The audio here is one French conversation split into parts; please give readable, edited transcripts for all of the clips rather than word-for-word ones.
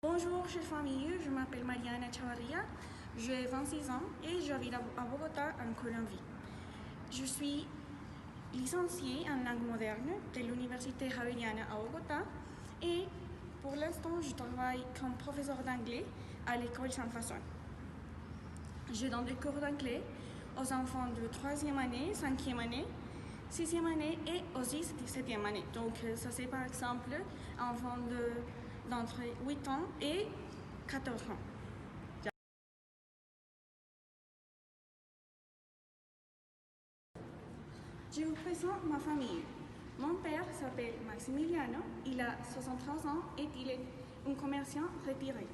Bonjour chère famille, je m'appelle Mariana Chavarria, j'ai 26 ans et j'habite à Bogota en Colombie. Je suis licenciée en langue moderne de l'Université Javeriana à Bogota et pour l'instant je travaille comme professeur d'anglais à l'école Sainte Façon. Je donne des cours d'anglais aux enfants de 3e année, 5e année, 6e année et aussi 7e année. Donc ça c'est par exemple enfants d'entre 8 ans et 14 ans. Je vous présente ma famille. Mon père s'appelle Maximiliano, il a 63 ans et il est un commerçant retiré.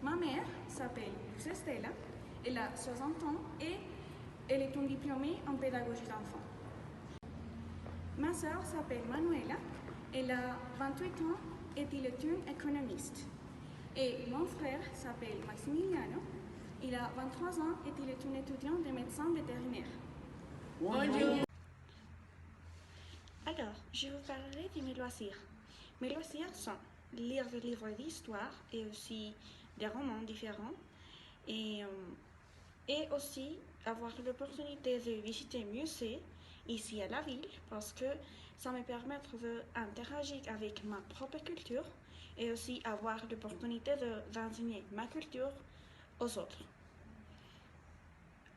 Ma mère s'appelle Stella, elle a 60 ans et elle est une diplômée en pédagogie d'enfants. Ma sœur s'appelle Manuela, elle a 28 ans et il est une économiste. Et mon frère s'appelle Maximiliano, il a 23 ans et il est un étudiant de médecin vétérinaire. Bonjour. Alors, je vous parlerai de mes loisirs. Mes loisirs sont lire des livres d'histoire et aussi des romans différents et aussi avoir l'opportunité de visiter un musée ici à la ville parce que ça me permet d'interagir avec ma propre culture et aussi avoir l'opportunité d'enseigner ma culture aux autres.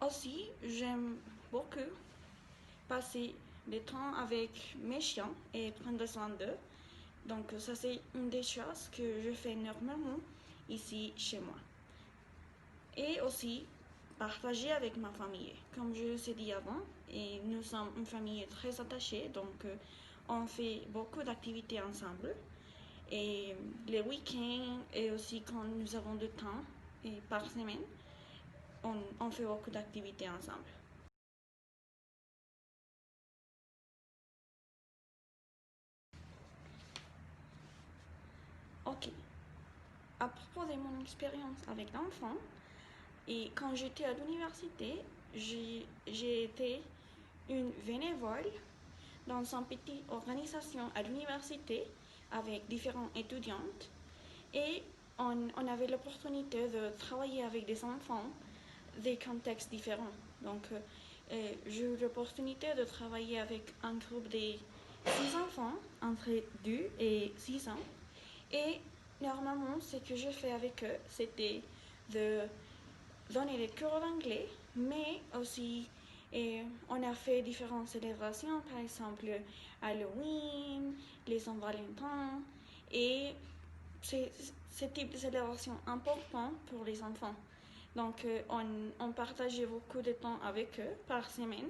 Aussi, j'aime beaucoup passer du temps avec mes chiens et prendre soin d'eux. Donc ça c'est une des choses que je fais normalement ici chez moi. Et aussi partager avec ma famille. Comme je l'ai dit avant, et nous sommes une famille très attachée, donc on fait beaucoup d'activités ensemble. Et les week-ends et aussi quand nous avons du temps et par semaine, on fait beaucoup d'activités ensemble. Ok. À propos de mon expérience avec l'enfant, et quand j'étais à l'université, j'ai été une bénévole dans une petite organisation à l'université avec différents étudiantes et on avait l'opportunité de travailler avec des enfants des contextes différents. Donc j'ai eu l'opportunité de travailler avec un groupe de 6 enfants entre 2 et 6 ans et normalement ce que je fais avec eux c'était de donner des cours d'anglais, mais aussi on a fait différentes célébrations, par exemple Halloween, les Saint-Valentin, et c'est ce type de célébration important pour les enfants. Donc on partageait beaucoup de temps avec eux par semaine,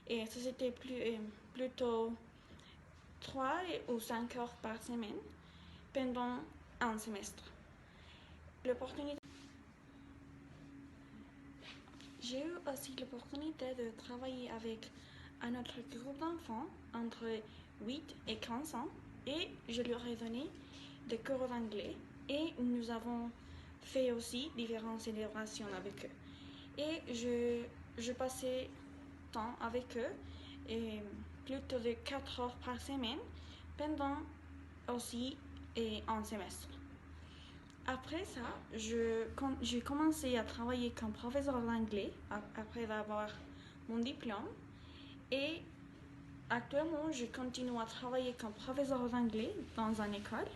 et ça c'était plutôt 3 ou 5 heures par semaine pendant un semestre. L'opportunité J'ai eu aussi l'opportunité de travailler avec un autre groupe d'enfants entre 8 et 15 ans et je leur ai donné des cours d'anglais et nous avons fait aussi différentes célébrations avec eux. Et je passais temps avec eux et plutôt de 4 heures par semaine pendant aussi un semestre. Après ça, j'ai commencé à travailler comme professeur d'anglais après avoir mon diplôme et actuellement je continue à travailler comme professeur d'anglais dans une école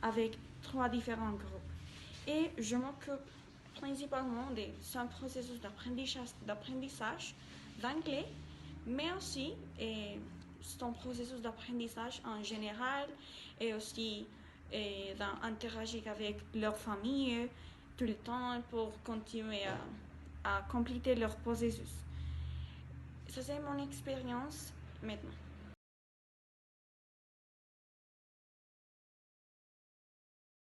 avec 3 différents groupes et je m'occupe principalement de ce processus d'apprentissage d'anglais mais aussi c'est un processus d'apprentissage en général et aussi d'interagir avec leur famille tout le temps pour continuer à compléter leur processus. Ça c'est mon expérience maintenant.